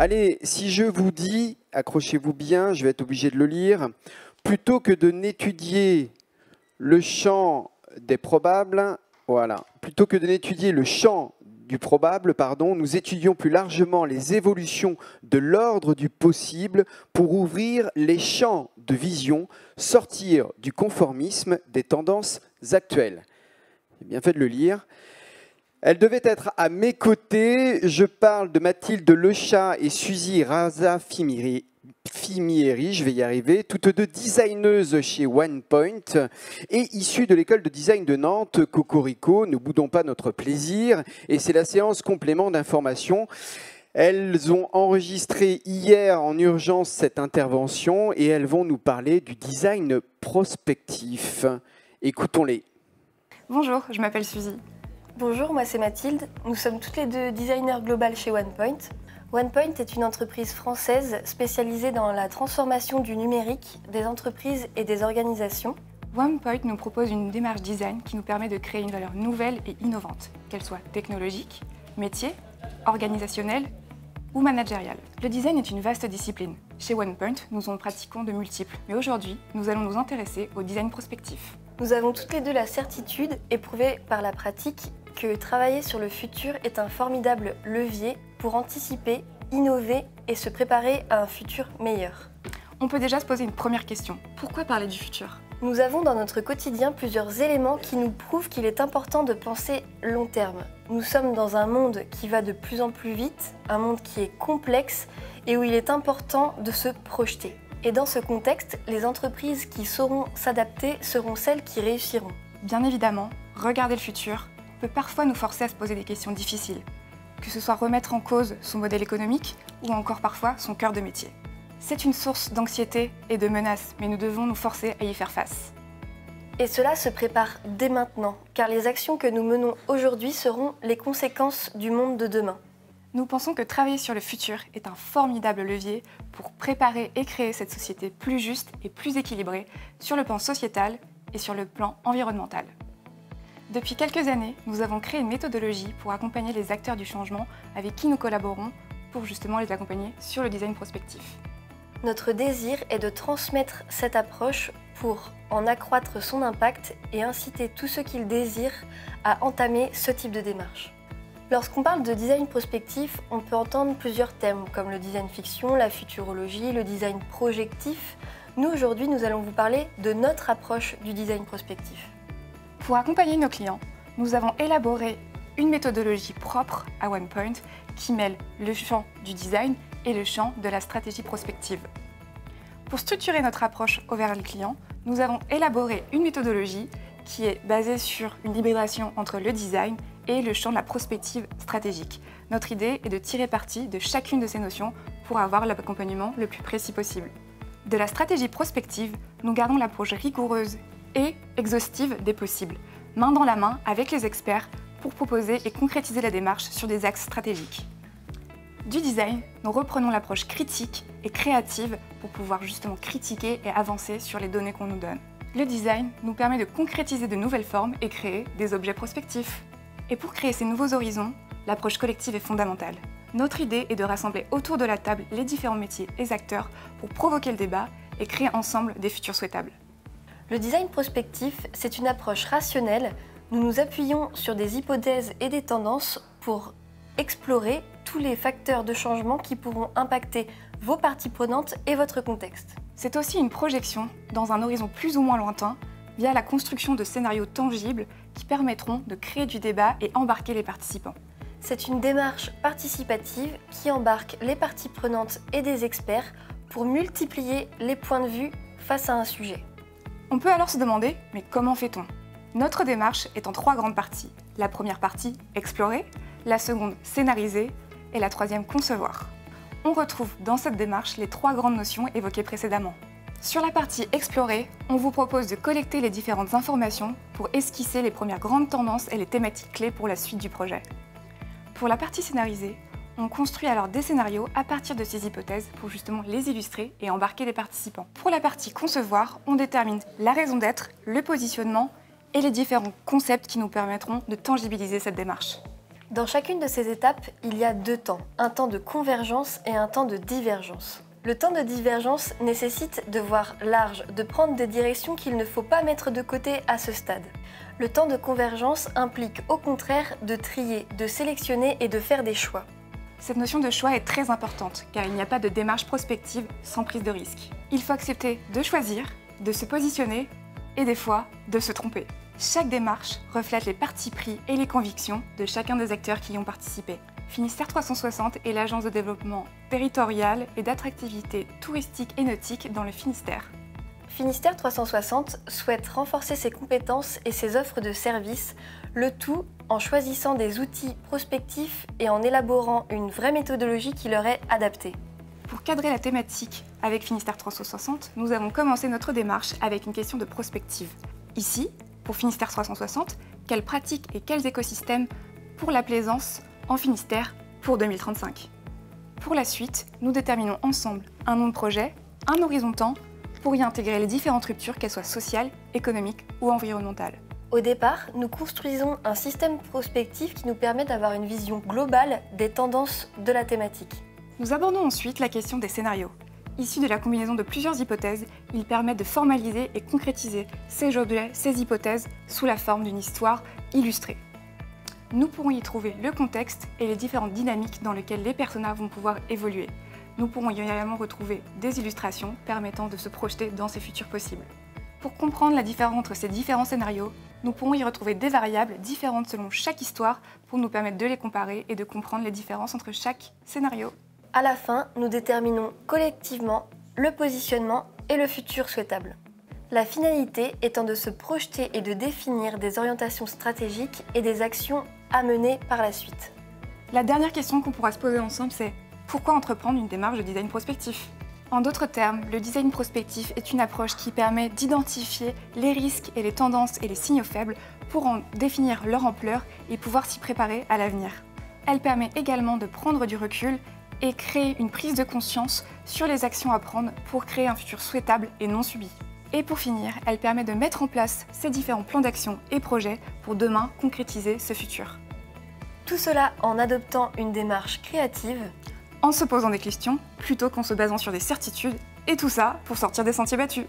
Allez, si je vous dis, accrochez-vous bien, je vais être obligé de le lire, plutôt que de n'étudier le champ des probables, voilà, plutôt que de n'étudier le champ du probable, pardon, nous étudions plus largement les évolutions de l'ordre du possible pour ouvrir les champs de vision, sortir du conformisme des tendances actuelles. J'ai bien fait de le lire. Elle devait être à mes côtés. Je parle de Mathilde Lechat et Suzy Raza-Fimieri, je vais y arriver, toutes deux designeuses chez OnePoint et issues de l'école de design de Nantes, Cocorico. Ne boudons pas notre plaisir. Et c'est la séance complément d'information. Elles ont enregistré hier en urgence cette intervention et elles vont nous parler du design prospectif. Écoutons-les. Bonjour, je m'appelle Suzy. Bonjour, moi c'est Mathilde. Nous sommes toutes les deux designers globales chez OnePoint. OnePoint est une entreprise française spécialisée dans la transformation du numérique des entreprises et des organisations. OnePoint nous propose une démarche design qui nous permet de créer une valeur nouvelle et innovante, qu'elle soit technologique, métier, organisationnelle ou managériale. Le design est une vaste discipline. Chez OnePoint, nous en pratiquons de multiples, mais aujourd'hui, nous allons nous intéresser au design prospectif. Nous avons toutes les deux la certitude, éprouvée par la pratique, que travailler sur le futur est un formidable levier pour anticiper, innover et se préparer à un futur meilleur. On peut déjà se poser une première question. Pourquoi parler du futur ? Nous avons dans notre quotidien plusieurs éléments qui nous prouvent qu'il est important de penser long terme. Nous sommes dans un monde qui va de plus en plus vite, un monde qui est complexe et où il est important de se projeter. Et dans ce contexte, les entreprises qui sauront s'adapter seront celles qui réussiront. Bien évidemment, regarder le futur peut parfois nous forcer à se poser des questions difficiles, que ce soit remettre en cause son modèle économique ou encore parfois son cœur de métier. C'est une source d'anxiété et de menaces, mais nous devons nous forcer à y faire face. Et cela se prépare dès maintenant, car les actions que nous menons aujourd'hui seront les conséquences du monde de demain. Nous pensons que travailler sur le futur est un formidable levier pour préparer et créer cette société plus juste et plus équilibrée sur le plan sociétal et sur le plan environnemental. Depuis quelques années, nous avons créé une méthodologie pour accompagner les acteurs du changement avec qui nous collaborons pour justement les accompagner sur le design prospectif. Notre désir est de transmettre cette approche pour en accroître son impact et inciter tous ceux qui le désirent à entamer ce type de démarche. Lorsqu'on parle de design prospectif, on peut entendre plusieurs thèmes comme le design fiction, la futurologie, le design projectif. Nous, aujourd'hui, nous allons vous parler de notre approche du design prospectif. Pour accompagner nos clients, nous avons élaboré une méthodologie propre à OnePoint qui mêle le champ du design et le champ de la stratégie prospective. Pour structurer notre approche envers le client, nous avons élaboré une méthodologie qui est basée sur une hybridation entre le design et le champ de la prospective stratégique. Notre idée est de tirer parti de chacune de ces notions pour avoir l'accompagnement le plus précis possible. De la stratégie prospective, nous gardons l'approche rigoureuse et exhaustive des possibles, main dans la main avec les experts pour proposer et concrétiser la démarche sur des axes stratégiques. Du design, nous reprenons l'approche critique et créative pour pouvoir justement critiquer et avancer sur les données qu'on nous donne. Le design nous permet de concrétiser de nouvelles formes et créer des objets prospectifs. Et pour créer ces nouveaux horizons, l'approche collective est fondamentale. Notre idée est de rassembler autour de la table les différents métiers et acteurs pour provoquer le débat et créer ensemble des futurs souhaitables. Le design prospectif, c'est une approche rationnelle. Nous nous appuyons sur des hypothèses et des tendances pour explorer tous les facteurs de changement qui pourront impacter vos parties prenantes et votre contexte. C'est aussi une projection dans un horizon plus ou moins lointain via la construction de scénarios tangibles qui permettront de créer du débat et embarquer les participants. C'est une démarche participative qui embarque les parties prenantes et des experts pour multiplier les points de vue face à un sujet. On peut alors se demander, mais comment fait-on ? Notre démarche est en 3 grandes parties. La première partie, explorer, la seconde, scénariser, et la troisième, concevoir. On retrouve dans cette démarche les 3 grandes notions évoquées précédemment. Sur la partie explorer, on vous propose de collecter les différentes informations pour esquisser les premières grandes tendances et les thématiques clés pour la suite du projet. Pour la partie scénarisée, on construit alors des scénarios à partir de ces hypothèses pour justement les illustrer et embarquer les participants. Pour la partie concevoir, on détermine la raison d'être, le positionnement et les différents concepts qui nous permettront de tangibiliser cette démarche. Dans chacune de ces étapes, il y a 2 temps, un temps de convergence et un temps de divergence. Le temps de divergence nécessite de voir large, de prendre des directions qu'il ne faut pas mettre de côté à ce stade. Le temps de convergence implique au contraire de trier, de sélectionner et de faire des choix. Cette notion de choix est très importante car il n'y a pas de démarche prospective sans prise de risque. Il faut accepter de choisir, de se positionner et des fois de se tromper. Chaque démarche reflète les partis pris et les convictions de chacun des acteurs qui y ont participé. Finistère 360 est l'agence de développement territorial et d'attractivité touristique et nautique dans le Finistère. Finistère 360 souhaite renforcer ses compétences et ses offres de services, le tout en choisissant des outils prospectifs et en élaborant une vraie méthodologie qui leur est adaptée. Pour cadrer la thématique avec Finistère 360, nous avons commencé notre démarche avec une question de prospective. Ici, pour Finistère 360, quelles pratiques et quels écosystèmes pour la plaisance en Finistère pour 2035. Pour la suite, nous déterminons ensemble un nom de projet, un horizon temps, pour y intégrer les différentes ruptures, qu'elles soient sociales, économiques ou environnementales. Au départ, nous construisons un système prospectif qui nous permet d'avoir une vision globale des tendances de la thématique. Nous abordons ensuite la question des scénarios. Issus de la combinaison de plusieurs hypothèses, ils permettent de formaliser et concrétiser ces objets, ces hypothèses, sous la forme d'une histoire illustrée. Nous pourrons y trouver le contexte et les différentes dynamiques dans lesquelles les personnages vont pouvoir évoluer. Nous pourrons y également retrouver des illustrations permettant de se projeter dans ces futurs possibles. Pour comprendre la différence entre ces différents scénarios, nous pourrons y retrouver des variables différentes selon chaque histoire pour nous permettre de les comparer et de comprendre les différences entre chaque scénario. À la fin, nous déterminons collectivement le positionnement et le futur souhaitable. La finalité étant de se projeter et de définir des orientations stratégiques et des actions à mener par la suite. La dernière question qu'on pourra se poser ensemble, c'est pourquoi entreprendre une démarche de design prospectif ? En d'autres termes, le design prospectif est une approche qui permet d'identifier les risques et les tendances et les signaux faibles pour en définir leur ampleur et pouvoir s'y préparer à l'avenir. Elle permet également de prendre du recul et créer une prise de conscience sur les actions à prendre pour créer un futur souhaitable et non subi. Et pour finir, elle permet de mettre en place ces différents plans d'action et projets pour demain concrétiser ce futur. Tout cela en adoptant une démarche créative, en se posant des questions plutôt qu'en se basant sur des certitudes, et tout ça pour sortir des sentiers battus.